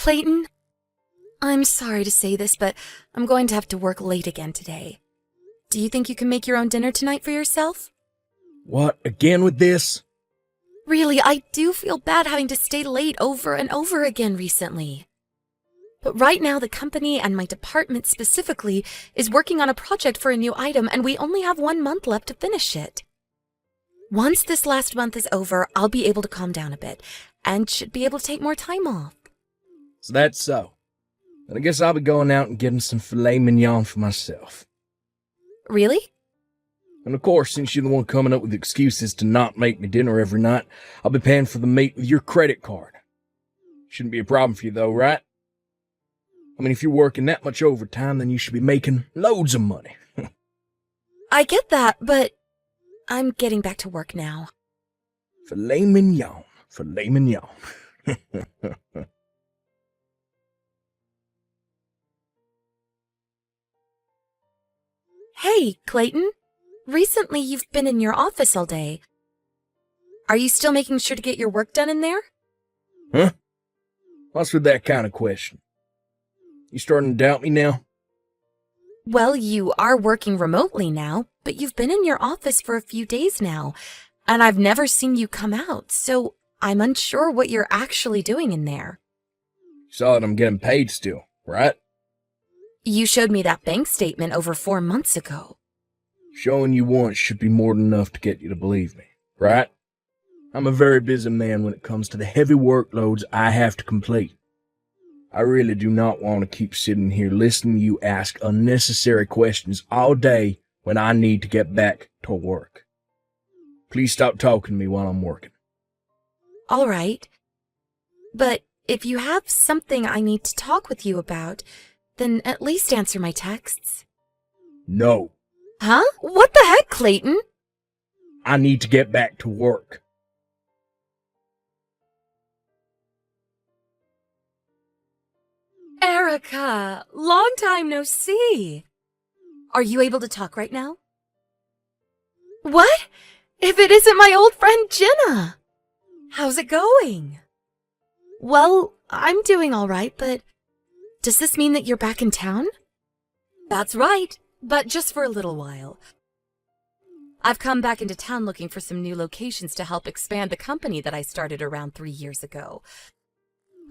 Clayton, I'm sorry to say this, but I'm going to have to work late again today. Do you think you can make your own dinner tonight for yourself? What, again with this? Really, I do feel bad having to stay late over and over again recently. But right now, the company and my department specifically is working on a project for a new item, and we only have 1 month left to finish it. Once this last month is over, I'll be able to calm down a bit, and should be able to take more time off. So that's so. Then I guess I'll be going out and getting some filet mignon for myself. Really? And of course, since you're the one coming up with excuses to not make me dinner every night, I'll be paying for the meat with your credit card. Shouldn't be a problem for you though, right? I mean, if you're working that much overtime, then you should be making loads of money. I get that, but I'm getting back to work now. Filet mignon. Filet mignon. Hey, Clayton. Recently, you've been in your office all day. Are you still making sure to get your work done in there? Huh? What's with that kind of question? You starting to doubt me now? Well, you are working remotely now, but you've been in your office for a few days now, and I've never seen you come out, so I'm unsure what you're actually doing in there. You saw that I'm getting paid still, right? You showed me that bank statement over 4 months ago. Showing you once should be more than enough to get you to believe me, right? I'm a very busy man when it comes to the heavy workloads I have to complete. I really do not want to keep sitting here listening to you ask unnecessary questions all day when I need to get back to work. Please stop talking to me while I'm working. All right. But if you have something I need to talk with you about, then at least answer my texts. No. Huh? What the heck, Clayton? I need to get back to work. Erica, long time no see. Are you able to talk right now? What? If it isn't my old friend Jenna! How's it going? Well, I'm doing all right, but does this mean that you're back in town? That's right, but just for a little while. I've come back into town looking for some new locations to help expand the company that I started around 3 years ago.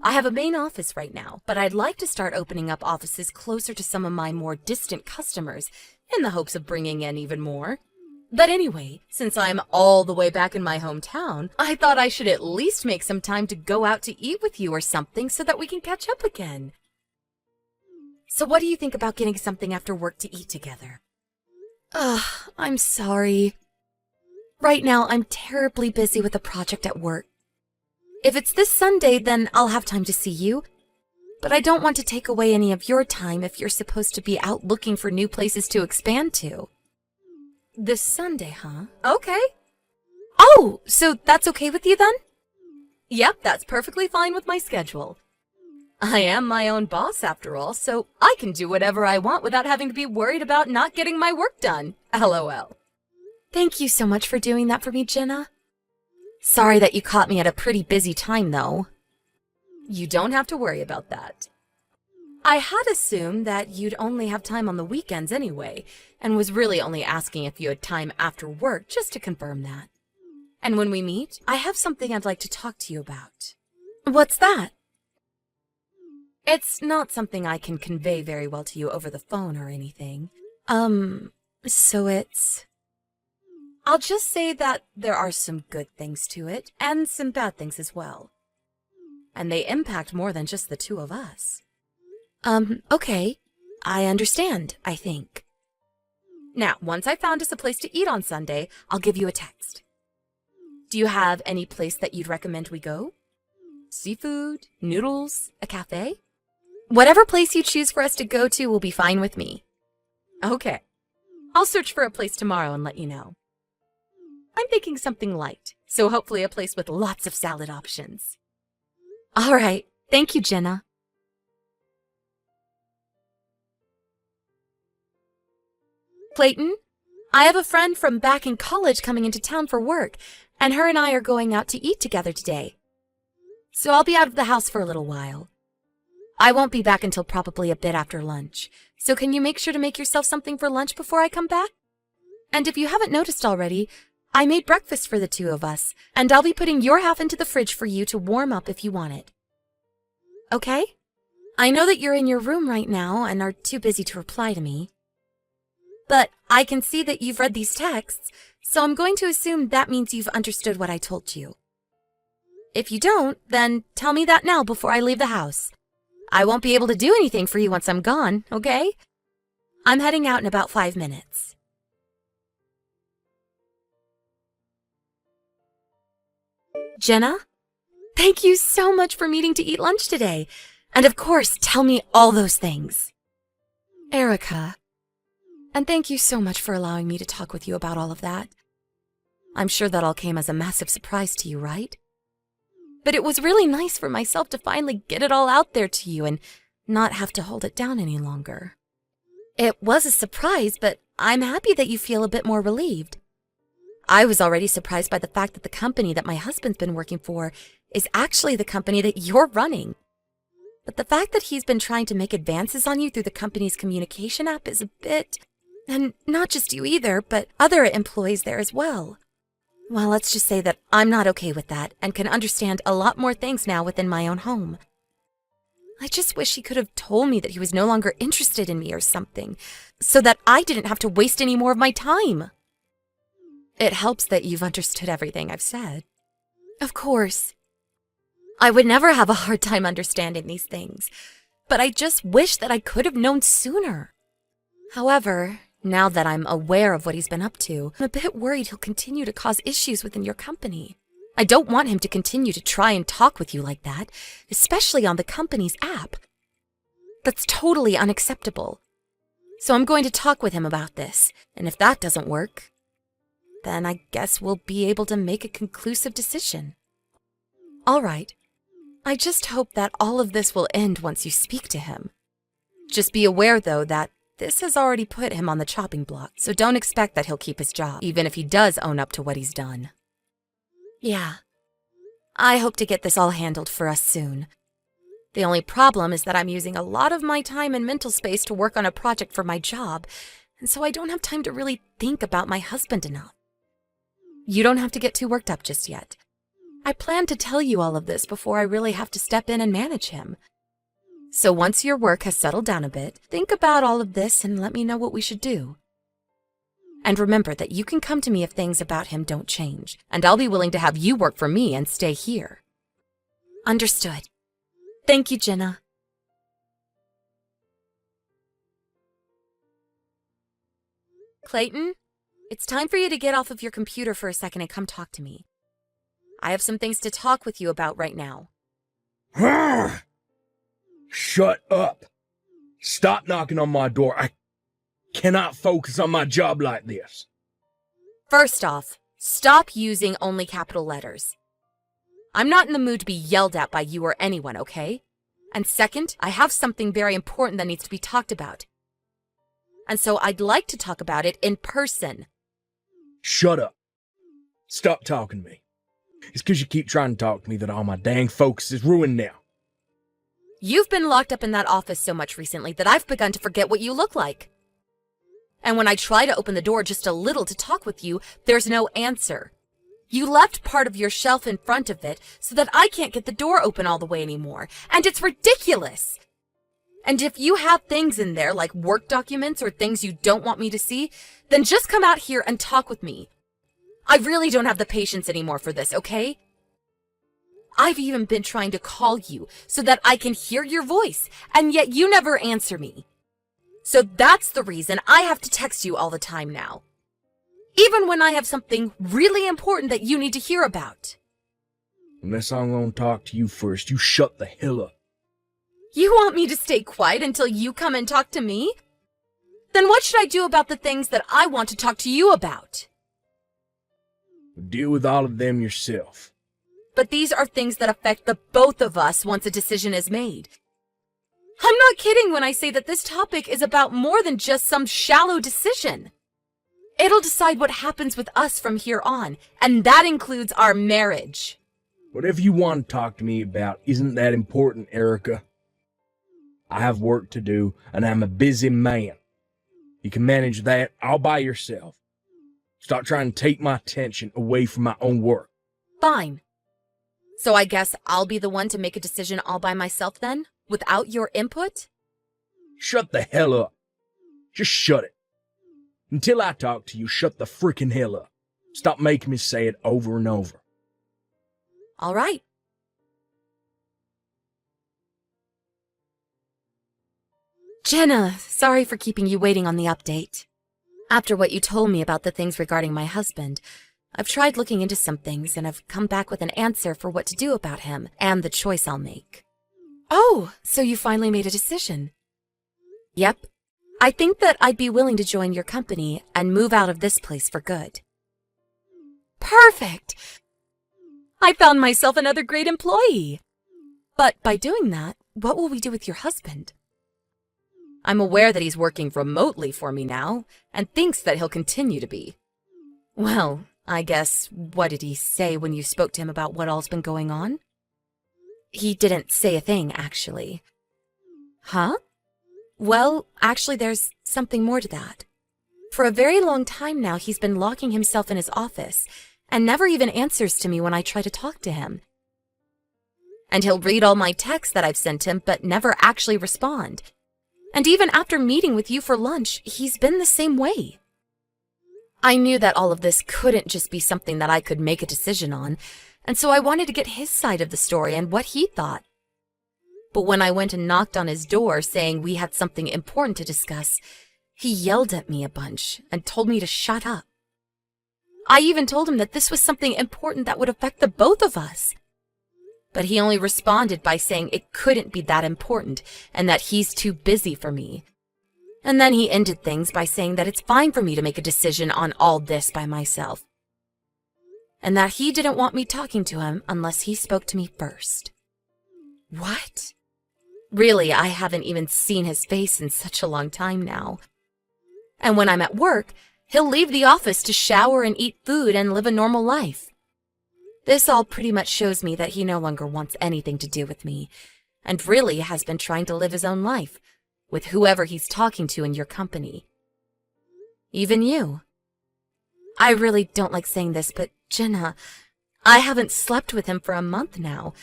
I have a main office right now, but I'd like to start opening up offices closer to some of my more distant customers in the hopes of bringing in even more. But anyway, since I'm all the way back in my hometown, I thought I should at least make some time to go out to eat with you or something so that we can catch up again. So what do you think about getting something after work to eat together? Ugh, I'm sorry. Right now, I'm terribly busy with a project at work. If it's this Sunday, then I'll have time to see you. But I don't want to take away any of your time if you're supposed to be out looking for new places to expand to. This Sunday, huh? Okay. Oh, so that's okay with you then? Yep, that's perfectly fine with my schedule. I am my own boss after all, so I can do whatever I want without having to be worried about not getting my work done. LOL. Thank you so much for doing that for me, Jenna. Sorry that you caught me at a pretty busy time, though. You don't have to worry about that. I had assumed that you'd only have time on the weekends anyway, and was really only asking if you had time after work just to confirm that. And when we meet, I have something I'd like to talk to you about. What's that? It's not something I can convey very well to you over the phone or anything. So it's... I'll just say that there are some good things to it, and some bad things as well. And they impact more than just the two of us. Okay. I understand, I think. Now, once I found us a place to eat on Sunday, I'll give you a text. Do you have any place that you'd recommend we go? Seafood? Noodles? A cafe? Whatever place you choose for us to go to will be fine with me. Okay. I'll search for a place tomorrow and let you know. I'm thinking something light, so hopefully a place with lots of salad options. All right. Thank you, Jenna. Clayton, I have a friend from back in college coming into town for work, and her and I are going out to eat together today. So I'll be out of the house for a little while. I won't be back until probably a bit after lunch, so can you make sure to make yourself something for lunch before I come back? And if you haven't noticed already, I made breakfast for the two of us, and I'll be putting your half into the fridge for you to warm up if you want it. Okay? I know that you're in your room right now and are too busy to reply to me. But I can see that you've read these texts, so I'm going to assume that means you've understood what I told you. If you don't, then tell me that now before I leave the house. I won't be able to do anything for you once I'm gone, okay? I'm heading out in about 5 minutes. Jenna, thank you so much for meeting to eat lunch today. And of course, tell me all those things. Erica, and thank you so much for allowing me to talk with you about all of that. I'm sure that all came as a massive surprise to you, right? But it was really nice for myself to finally get it all out there to you and not have to hold it down any longer. It was a surprise, but I'm happy that you feel a bit more relieved. I was already surprised by the fact that the company that my husband's been working for is actually the company that you're running. But the fact that he's been trying to make advances on you through the company's communication app is a bit... And not just you either, but other employees there as well. Well, let's just say that I'm not okay with that and can understand a lot more things now within my own home. I just wish he could have told me that he was no longer interested in me or something, so that I didn't have to waste any more of my time. It helps that you've understood everything I've said. Of course. I would never have a hard time understanding these things, but I just wish that I could have known sooner. However, now that I'm aware of what he's been up to, I'm a bit worried he'll continue to cause issues within your company. I don't want him to continue to try and talk with you like that, especially on the company's app. That's totally unacceptable. So I'm going to talk with him about this, and if that doesn't work, then I guess we'll be able to make a conclusive decision. All right. I just hope that all of this will end once you speak to him. Just be aware, though, that this has already put him on the chopping block, so don't expect that he'll keep his job, even if he does own up to what he's done. Yeah. I hope to get this all handled for us soon. The only problem is that I'm using a lot of my time and mental space to work on a project for my job, and so I don't have time to really think about my husband enough. You don't have to get too worked up just yet. I plan to tell you all of this before I really have to step in and manage him. So once your work has settled down a bit, think about all of this and let me know what we should do. And remember that you can come to me if things about him don't change, and I'll be willing to have you work for me and stay here. Understood. Thank you, Jenna. Clayton, it's time for you to get off of your computer for a second and come talk to me. I have some things to talk with you about right now. Shut up. Stop knocking on my door. I cannot focus on my job like this. First off, stop using only capital letters. I'm not in the mood to be yelled at by you or anyone, okay? And second, I have something very important that needs to be talked about. And so I'd like to talk about it in person. Shut up. Stop talking to me. It's because you keep trying to talk to me that all my dang focus is ruined now. You've been locked up in that office so much recently that I've begun to forget what you look like. And when I try to open the door just a little to talk with you, there's no answer. You left part of your shelf in front of it so that I can't get the door open all the way anymore, and it's ridiculous. And if you have things in there like work documents or things you don't want me to see, then just come out here and talk with me. I really don't have the patience anymore for this, okay? I've even been trying to call you so that I can hear your voice, and yet you never answer me. So that's the reason I have to text you all the time now. Even when I have something really important that you need to hear about. Unless I'm gonna talk to you first, you shut the hell up. You want me to stay quiet until you come and talk to me? Then what should I do about the things that I want to talk to you about? Deal with all of them yourself. But these are things that affect the both of us once a decision is made. I'm not kidding when I say that this topic is about more than just some shallow decision. It'll decide what happens with us from here on, and that includes our marriage. Whatever you want to talk to me about isn't that important, Erica. I have work to do, and I'm a busy man. You can manage that all by yourself. Stop trying to take my attention away from my own work. Fine. So I guess I'll be the one to make a decision all by myself then, without your input? Shut the hell up. Just shut it. Until I talk to you, shut the freaking hell up. Stop making me say it over and over. All right. Jenna, sorry for keeping you waiting on the update. After what you told me about the things regarding my husband, I've tried looking into some things and I've come back with an answer for what to do about him and the choice I'll make. Oh, so you finally made a decision. Yep. I think that I'd be willing to join your company and move out of this place for good. Perfect! I found myself another great employee. But by doing that, what will we do with your husband? I'm aware that he's working remotely for me now, and thinks that he'll continue to be. Well, I guess, what did he say when you spoke to him about what all's been going on? He didn't say a thing, actually. Huh? Well, actually, there's something more to that. For a very long time now, he's been locking himself in his office, and never even answers to me when I try to talk to him. And he'll read all my texts that I've sent him, but never actually respond. And even after meeting with you for lunch, he's been the same way. I knew that all of this couldn't just be something that I could make a decision on, and so I wanted to get his side of the story and what he thought. But when I went and knocked on his door saying we had something important to discuss, he yelled at me a bunch and told me to shut up. I even told him that this was something important that would affect the both of us. But he only responded by saying it couldn't be that important and that he's too busy for me. And then he ended things by saying that it's fine for me to make a decision on all this by myself. And that he didn't want me talking to him unless he spoke to me first. What? Really, I haven't even seen his face in such a long time now. And when I'm at work, he'll leave the office to shower and eat food and live a normal life. This all pretty much shows me that he no longer wants anything to do with me, and really has been trying to live his own life, with whoever he's talking to in your company. Even you. I really don't like saying this, but Jenna, I haven't slept with him for a month now,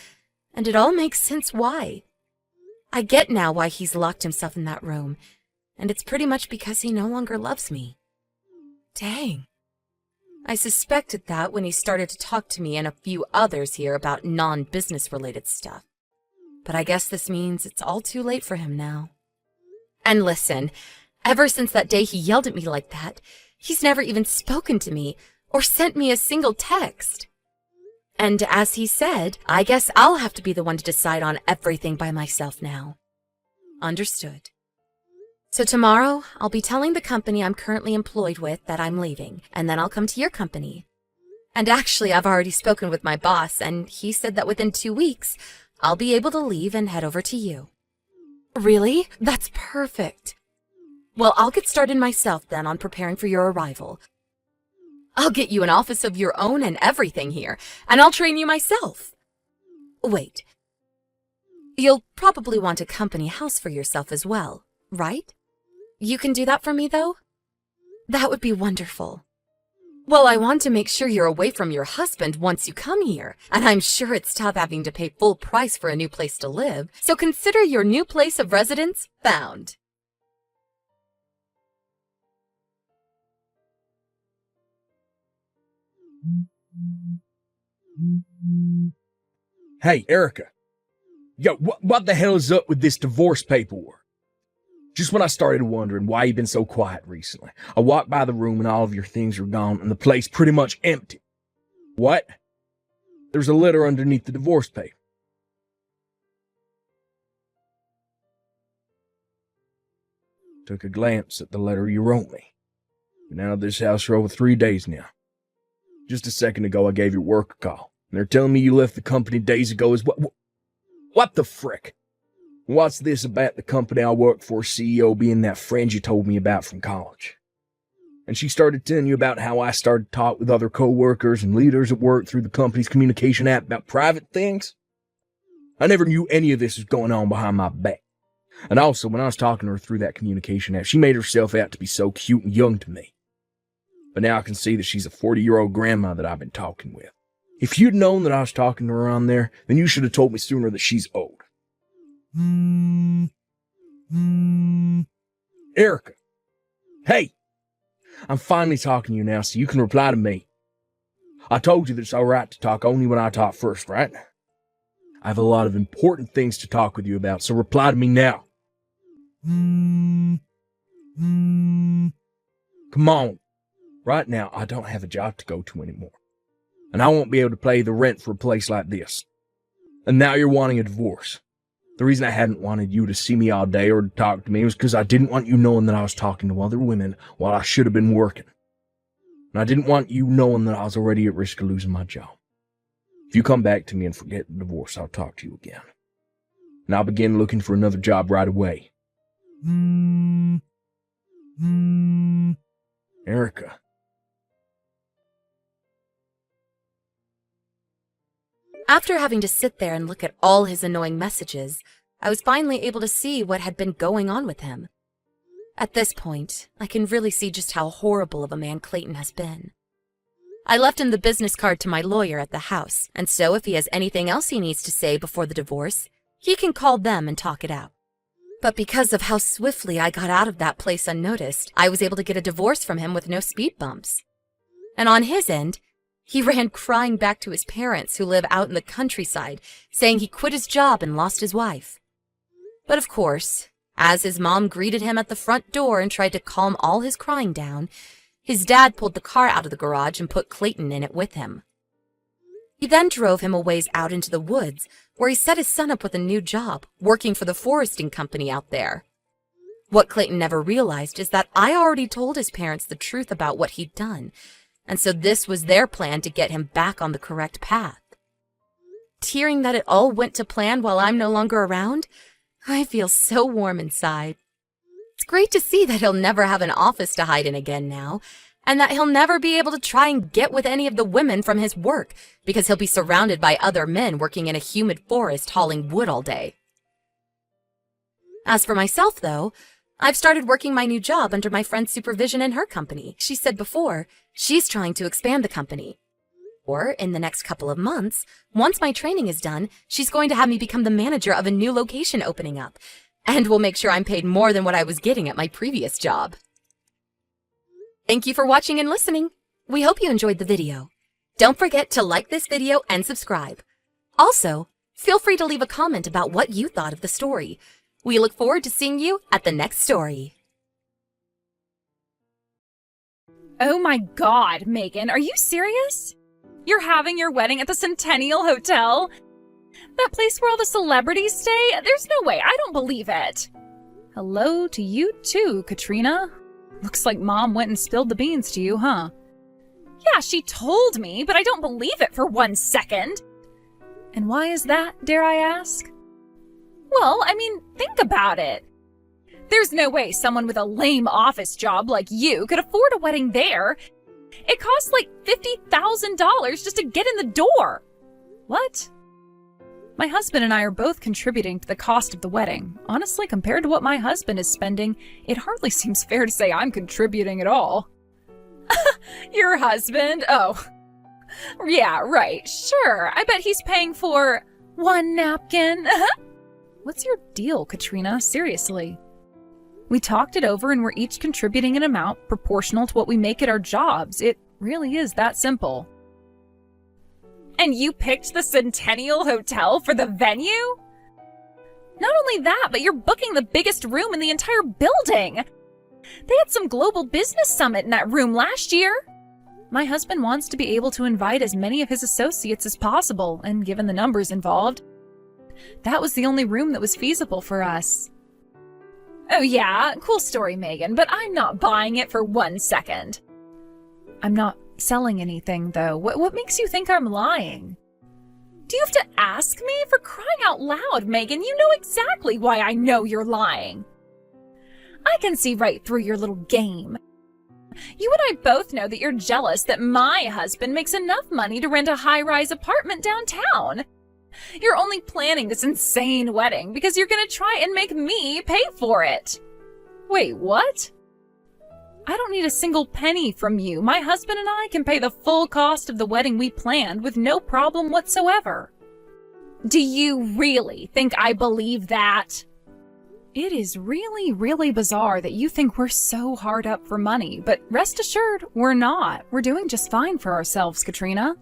and it all makes sense why. I get now why he's locked himself in that room, and it's pretty much because he no longer loves me. Dang. I suspected that when he started to talk to me and a few others here about non-business related stuff. But I guess this means it's all too late for him now. And listen, ever since that day he yelled at me like that, he's never even spoken to me or sent me a single text. And as he said, I guess I'll have to be the one to decide on everything by myself now. Understood. So tomorrow, I'll be telling the company I'm currently employed with that I'm leaving, and then I'll come to your company. And actually, I've already spoken with my boss, and he said that within 2 weeks, I'll be able to leave and head over to you. Really? That's perfect. Well, I'll get started myself then on preparing for your arrival. I'll get you an office of your own and everything here, and I'll train you myself. Wait. You'll probably want a company house for yourself as well, right? You can do that for me, though? That would be wonderful. Well, I want to make sure you're away from your husband once you come here, and I'm sure it's tough having to pay full price for a new place to live, so consider your new place of residence found. Hey, Erica. Yo, what the hell is up with this divorce paperwork? Just when I started wondering why you've been so quiet recently, I walked by the room and all of your things are gone and the place pretty much empty. What? There's a letter underneath the divorce paper. Took a glance at the letter you wrote me. Been out of this house for over 3 days now. Just a second ago I gave your work a call, and they're telling me you left the company days ago as well. What the frick? What's this about the company I work for, CEO, being that friend you told me about from college? And she started telling you about how I started to talk with other co-workers and leaders at work through the company's communication app about private things? I never knew any of this was going on behind my back. And also, when I was talking to her through that communication app, she made herself out to be so cute and young to me. But now I can see that she's a 40-year-old grandma that I've been talking with. If you'd known that I was talking to her on there, then you should have told me sooner that she's old. Erica. Hey! I'm finally talking to you now, so you can reply to me. I told you that it's alright to talk only when I talk first, right? I have a lot of important things to talk with you about, so reply to me now. Come on. Right now, I don't have a job to go to anymore. And I won't be able to pay the rent for a place like this. And now you're wanting a divorce. The reason I hadn't wanted you to see me all day or to talk to me was because I didn't want you knowing that I was talking to other women while I should have been working. And I didn't want you knowing that I was already at risk of losing my job. If you come back to me and forget the divorce, I'll talk to you again. And I'll begin looking for another job right away. Erica. After having to sit there and look at all his annoying messages, I was finally able to see what had been going on with him. At this point, I can really see just how horrible of a man Clayton has been. I left him the business card to my lawyer at the house, and so if he has anything else he needs to say before the divorce, he can call them and talk it out. But because of how swiftly I got out of that place unnoticed, I was able to get a divorce from him with no speed bumps. And on his end, he ran crying back to his parents who live out in the countryside, saying he quit his job and lost his wife. But of course, as his mom greeted him at the front door and tried to calm all his crying down, his dad pulled the car out of the garage and put Clayton in it with him. He then drove him a ways out into the woods, where he set his son up with a new job, working for the foresting company out there. What Clayton never realized is that I already told his parents the truth about what he'd done, and so this was their plan to get him back on the correct path. Hearing that it all went to plan while I'm no longer around, I feel so warm inside. It's great to see that he'll never have an office to hide in again now, and that he'll never be able to try and get with any of the women from his work, because he'll be surrounded by other men working in a humid forest hauling wood all day. As for myself, though, I've started working my new job under my friend's supervision in her company. She said before, she's trying to expand the company. Or, in the next couple of months, once my training is done, she's going to have me become the manager of a new location opening up, and will make sure I'm paid more than what I was getting at my previous job. Thank you for watching and listening. We hope you enjoyed the video. Don't forget to like this video and subscribe. Also, feel free to leave a comment about what you thought of the story. We look forward to seeing you at the next story. Oh my God, Megan, are you serious? You're having your wedding at the Centennial Hotel? That place where all the celebrities stay? There's no way, I don't believe it. Hello to you too, Katrina. Looks like Mom went and spilled the beans to you, huh? Yeah, she told me, but I don't believe it for 1 second. And why is that, dare I ask? Well, I mean, think about it. There's no way someone with a lame office job like you could afford a wedding there. It costs like $50,000 just to get in the door. What? My husband and I are both contributing to the cost of the wedding. Honestly, compared to what my husband is spending, it hardly seems fair to say I'm contributing at all. Your husband? Oh. Yeah, right. Sure. I bet he's paying for 1 napkin. What's your deal, Katrina? Seriously. We talked it over and we're each contributing an amount proportional to what we make at our jobs. It really is that simple. And you picked the Centennial Hotel for the venue? Not only that, but you're booking the biggest room in the entire building. They had some global business summit in that room last year. My husband wants to be able to invite as many of his associates as possible, and given the numbers involved, that was the only room that was feasible for us. Oh yeah, cool story, Megan, but I'm not buying it for 1 second. I'm not selling anything, though. What makes you think I'm lying? Do you have to ask me? For crying out loud, Megan, you know exactly why I know you're lying. I can see right through your little game. You and I both know that you're jealous that my husband makes enough money to rent a high-rise apartment downtown. You're only planning this insane wedding because you're gonna try and make me pay for it. Wait, what? I don't need a single penny from you. My husband and I can pay the full cost of the wedding we planned with no problem whatsoever. Do you really think I believe that? It is really, really bizarre that you think we're so hard up for money, but rest assured, we're not. We're doing just fine for ourselves, Katrina.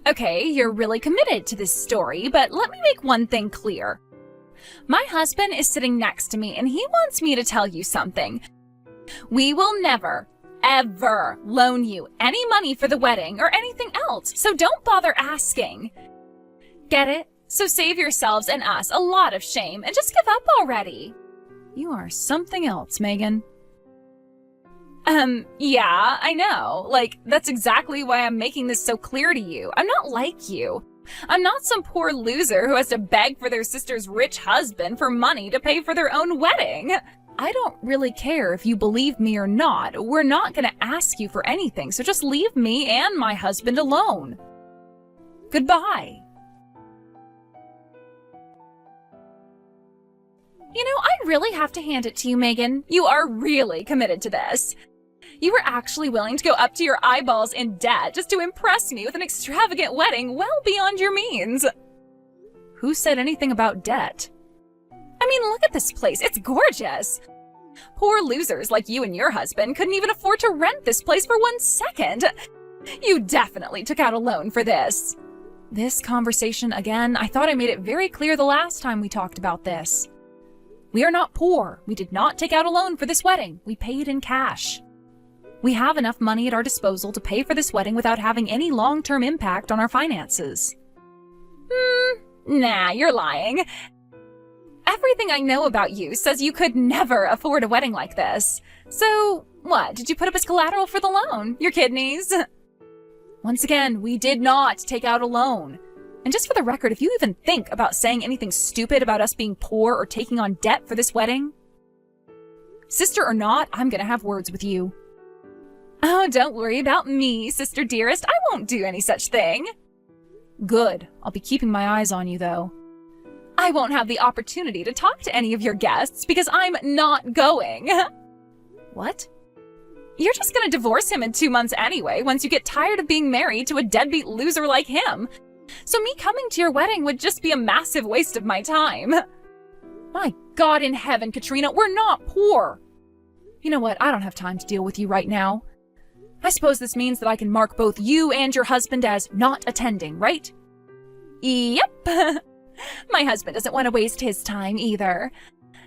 Okay, you're really committed to this story, but let me make one thing clear. My husband is sitting next to me, and he wants me to tell you something. We will never, ever loan you any money for the wedding or anything else, so don't bother asking. Get it? So save yourselves and us a lot of shame and just give up already. You are something else, Megan. Yeah, I know. Like, that's exactly why I'm making this so clear to you. I'm not like you. I'm not some poor loser who has to beg for their sister's rich husband for money to pay for their own wedding. I don't really care if you believe me or not. We're not gonna ask you for anything, so just leave me and my husband alone. Goodbye. You know, I really have to hand it to you, Megan. You are really committed to this. You were actually willing to go up to your eyeballs in debt just to impress me with an extravagant wedding well beyond your means. Who said anything about debt? I mean, look at this place. It's gorgeous. Poor losers like you and your husband couldn't even afford to rent this place for 1 second. You definitely took out a loan for this. This conversation again, I thought I made it very clear the last time we talked about this. We are not poor. We did not take out a loan for this wedding. We paid in cash. We have enough money at our disposal to pay for this wedding without having any long-term impact on our finances. Nah, you're lying. Everything I know about you says you could never afford a wedding like this. So, what, did you put up as collateral for the loan? Your kidneys? Once again, we did not take out a loan. And just for the record, if you even think about saying anything stupid about us being poor or taking on debt for this wedding, sister or not, I'm gonna have words with you. Oh, don't worry about me, sister dearest. I won't do any such thing. Good. I'll be keeping my eyes on you, though. I won't have the opportunity to talk to any of your guests because I'm not going. What? You're just gonna divorce him in 2 months anyway, once you get tired of being married to a deadbeat loser like him. So me coming to your wedding would just be a massive waste of my time. My God in heaven, Katrina, we're not poor. You know what? I don't have time to deal with you right now. I suppose this means that I can mark both you and your husband as not attending, right? Yep. My husband doesn't want to waste his time either.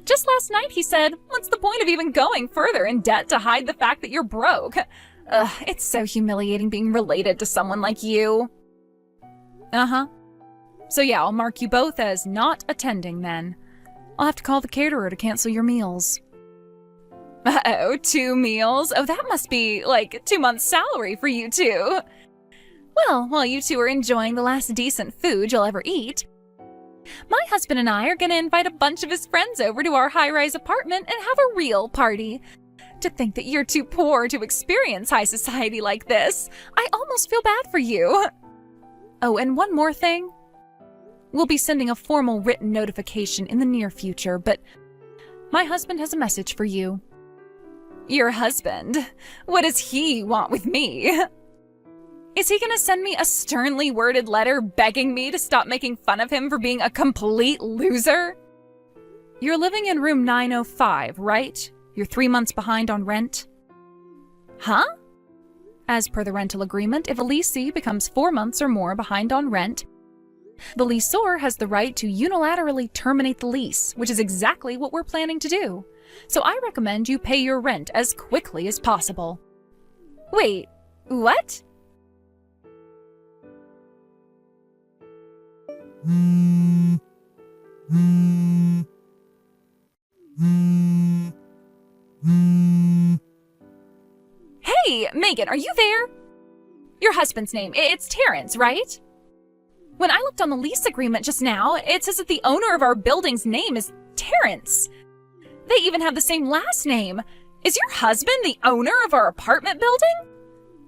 Just last night he said, what's the point of even going further in debt to hide the fact that you're broke? Ugh, it's so humiliating being related to someone like you. Uh-huh. So yeah, I'll mark you both as not attending then. I'll have to call the caterer to cancel your meals. Uh-oh, 2 meals? Oh, that must be like 2 months' salary for you two. Well, while you two are enjoying the last decent food you'll ever eat, my husband and I are gonna invite a bunch of his friends over to our high-rise apartment and have a real party. To think that you're too poor to experience high society like this, I almost feel bad for you. Oh, and one more thing. We'll be sending a formal written notification in the near future, but my husband has a message for you. Your husband? What does he want with me? Is he gonna send me a sternly worded letter begging me to stop making fun of him for being a complete loser? You're living in room 905, right? You're 3 months behind on rent? Huh? As per the rental agreement, if a leasee becomes 4 months or more behind on rent, the lessor has the right to unilaterally terminate the lease, which is exactly what we're planning to do. So I recommend you pay your rent as quickly as possible. Wait, what? Hey, Megan, are you there? Your husband's name, it's Terrence, right? When I looked on the lease agreement just now, it says that the owner of our building's name is Terrence. They even have the same last name. Is your husband the owner of our apartment building?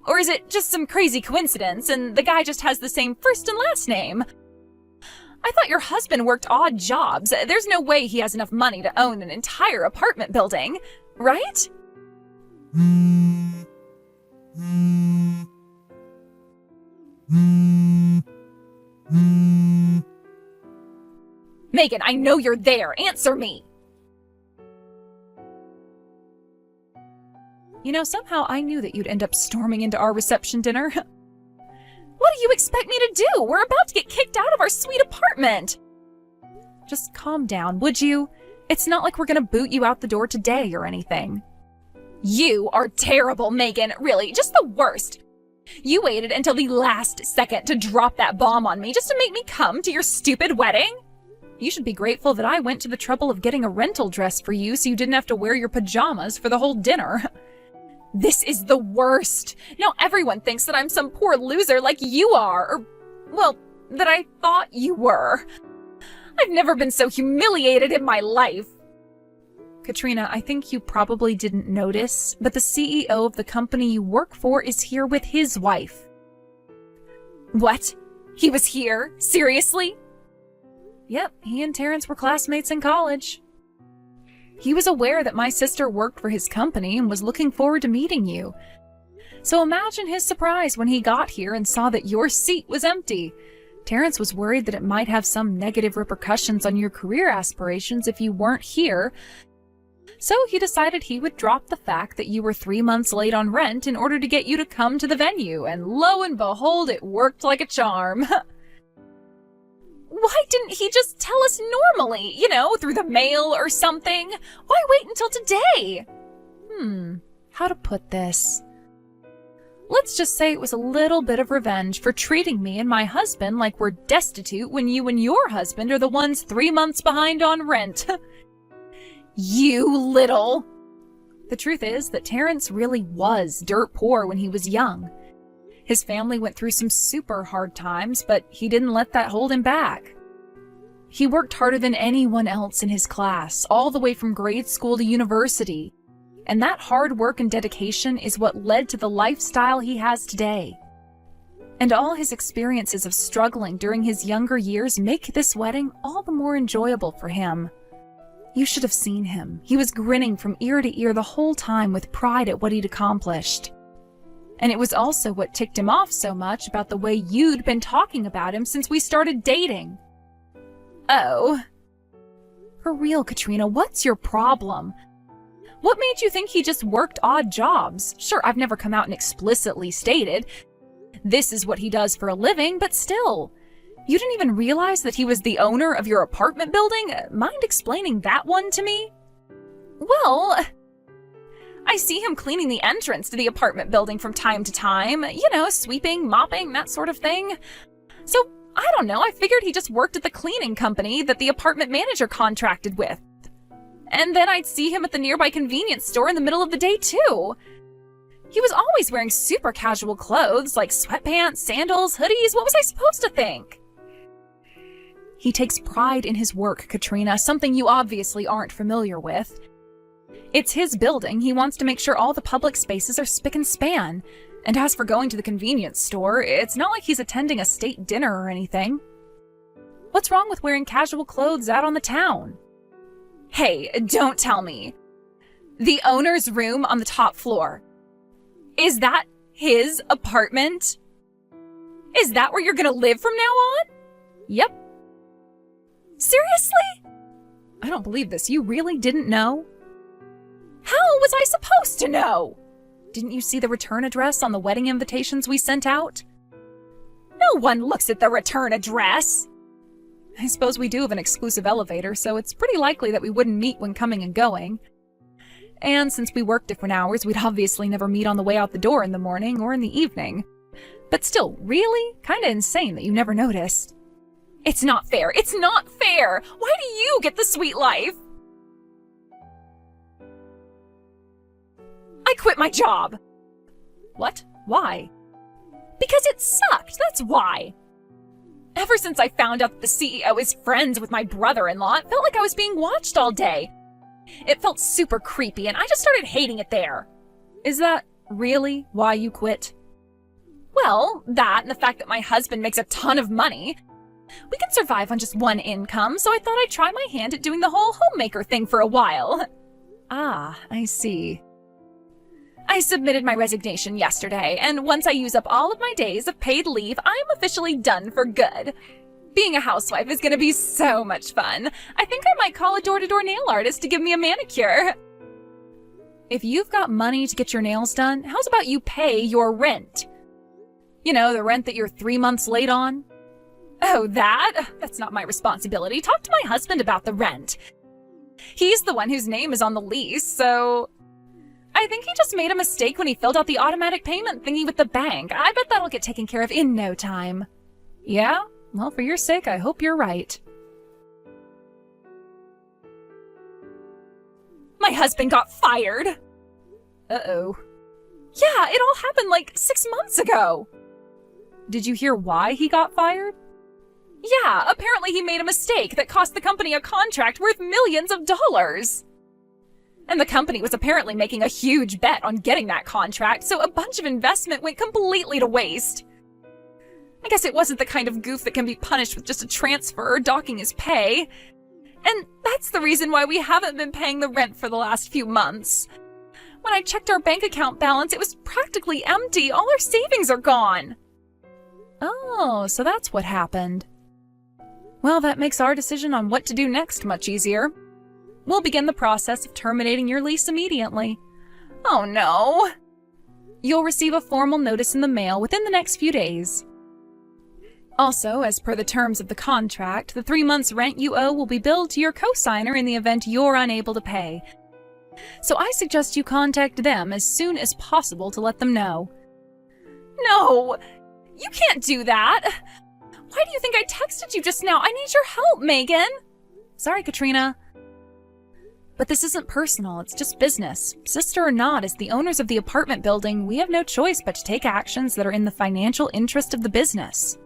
Or is it just some crazy coincidence and the guy just has the same first and last name? I thought your husband worked odd jobs. There's no way he has enough money to own an entire apartment building, right? Megan, I know you're there. Answer me. You know, somehow I knew that you'd end up storming into our reception dinner. What do you expect me to do? We're about to get kicked out of our sweet apartment. Just calm down, would you? It's not like we're gonna boot you out the door today or anything. You are terrible, Megan. Really, just the worst. You waited until the last second to drop that bomb on me just to make me come to your stupid wedding. You should be grateful that I went to the trouble of getting a rental dress for you so you didn't have to wear your pajamas for the whole dinner. This is the worst. Now everyone thinks that I'm some poor loser like you are, or, well, that I thought you were. I've never been so humiliated in my life. Katrina, I think you probably didn't notice, but the CEO of the company you work for is here with his wife. What? He was here? Seriously? Yep, he and Terrence were classmates in college. He was aware that my sister worked for his company and was looking forward to meeting you. So imagine his surprise when he got here and saw that your seat was empty. Terrence was worried that it might have some negative repercussions on your career aspirations if you weren't here, so he decided he would drop the fact that you were 3 months late on rent in order to get you to come to the venue, and lo and behold, it worked like a charm. Why didn't he just tell us normally, through the mail or something? Why wait until today? How to put this? Let's just say it was a little bit of revenge for treating me and my husband like we're destitute when you and your husband are the ones 3 months behind on rent. You little... The truth is that Terrence really was dirt poor when he was young. His family went through some super hard times, but he didn't let that hold him back. He worked harder than anyone else in his class, all the way from grade school to university. And that hard work and dedication is what led to the lifestyle he has today. And all his experiences of struggling during his younger years make this wedding all the more enjoyable for him. You should have seen him. He was grinning from ear to ear the whole time with pride at what he'd accomplished. And it was also what ticked him off so much about the way you'd been talking about him since we started dating. Oh. For real, Katrina, what's your problem? What made you think he just worked odd jobs? Sure, I've never come out and explicitly stated this is what he does for a living, but still. You didn't even realize that he was the owner of your apartment building? Mind explaining that one to me? Well, I see him cleaning the entrance to the apartment building from time to time. Sweeping, mopping, that sort of thing. So, I don't know, I figured he just worked at the cleaning company that the apartment manager contracted with. And then I'd see him at the nearby convenience store in the middle of the day, too. He was always wearing super casual clothes, like sweatpants, sandals, hoodies. What was I supposed to think? He takes pride in his work, Katrina, something you obviously aren't familiar with. It's his building. He wants to make sure all the public spaces are spick and span. And as for going to the convenience store, it's not like he's attending a state dinner or anything. What's wrong with wearing casual clothes out on the town? Hey, don't tell me. The owner's room on the top floor. Is that his apartment? Is that where you're gonna live from now on? Yep. Seriously? I don't believe this. You really didn't know? How was I supposed to know? Didn't you see the return address on the wedding invitations we sent out? No one looks at the return address. I suppose we do have an exclusive elevator, so it's pretty likely that we wouldn't meet when coming and going. And since we work different hours, we'd obviously never meet on the way out the door in the morning or in the evening. But still, really? Kinda insane that you never noticed. It's not fair. It's not fair! Why do you get the sweet life? I quit my job. What? Why? Because it sucked, that's why. Ever since I found out that the CEO is friends with my brother-in-law, it felt like I was being watched all day. It felt super creepy, and I just started hating it there. Is that really why you quit? Well, that and the fact that my husband makes a ton of money. We can survive on just one income, so I thought I'd try my hand at doing the whole homemaker thing for a while. Ah, I see. I submitted my resignation yesterday, and once I use up all of my days of paid leave, I'm officially done for good. Being a housewife is going to be so much fun. I think I might call a door-to-door nail artist to give me a manicure. If you've got money to get your nails done, how's about you pay your rent? You know, the rent that you're 3 months late on? Oh, that's not my responsibility. Talk to my husband about the rent. He's the one whose name is on the lease, so I think he just made a mistake when he filled out the automatic payment thingy with the bank. I bet that'll get taken care of in no time. Yeah? Well, for your sake, I hope you're right. My husband got fired! Uh-oh. Yeah, it all happened like 6 months ago. Did you hear why he got fired? Yeah, apparently he made a mistake that cost the company a contract worth millions of dollars. And the company was apparently making a huge bet on getting that contract, so a bunch of investment went completely to waste. I guess it wasn't the kind of goof that can be punished with just a transfer or docking his pay. And that's the reason why we haven't been paying the rent for the last few months. When I checked our bank account balance, it was practically empty. All our savings are gone. Oh, so that's what happened. Well, that makes our decision on what to do next much easier. We'll begin the process of terminating your lease immediately. Oh no! You'll receive a formal notice in the mail within the next few days. Also, as per the terms of the contract, the 3 months' rent you owe will be billed to your co-signer in the event you're unable to pay. So I suggest you contact them as soon as possible to let them know. No! You can't do that! Why do you think I texted you just now? I need your help, Megan! Sorry, Katrina. But this isn't personal, it's just business. Sister or not, as the owners of the apartment building, we have no choice but to take actions that are in the financial interest of the business.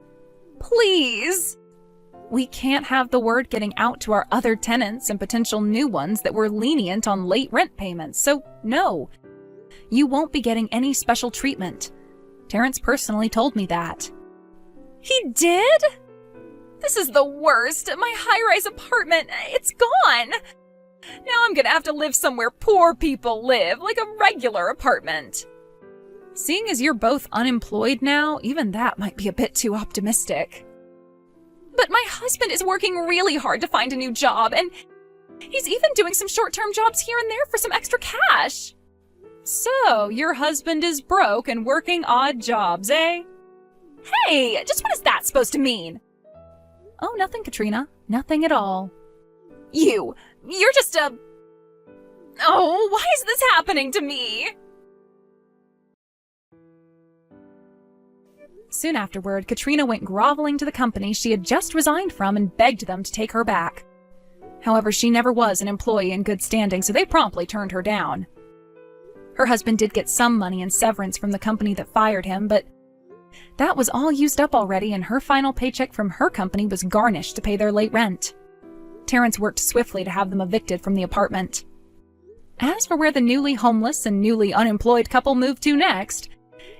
Please! We can't have the word getting out to our other tenants and potential new ones that we're lenient on late rent payments, so no. You won't be getting any special treatment. Terrence personally told me that. He did? This is the worst. My high-rise apartment, it's gone. Now I'm gonna have to live somewhere poor people live, like a regular apartment. Seeing as you're both unemployed now, even that might be a bit too optimistic. But my husband is working really hard to find a new job, and he's even doing some short-term jobs here and there for some extra cash. So, your husband is broke and working odd jobs, eh? Hey, just what is that supposed to mean? Oh, nothing, Katrina. Nothing at all. You're just a... Oh, why is this happening to me? Soon afterward, Katrina went groveling to the company she had just resigned from and begged them to take her back. However, she never was an employee in good standing, so they promptly turned her down. Her husband did get some money in severance from the company that fired him, but that was all used up already, and her final paycheck from her company was garnished to pay their late rent. Terrence worked swiftly to have them evicted from the apartment. As for where the newly homeless and newly unemployed couple moved to next,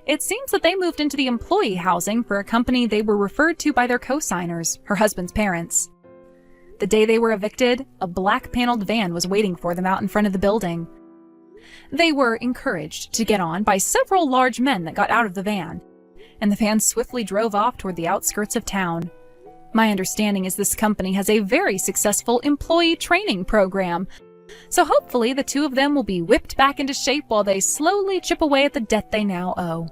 it seems that they moved into the employee housing for a company they were referred to by their co-signers, her husband's parents. The day they were evicted, a black-paneled van was waiting for them out in front of the building. They were encouraged to get on by several large men that got out of the van, and the van swiftly drove off toward the outskirts of town. My understanding is this company has a very successful employee training program, so hopefully the two of them will be whipped back into shape while they slowly chip away at the debt they now owe.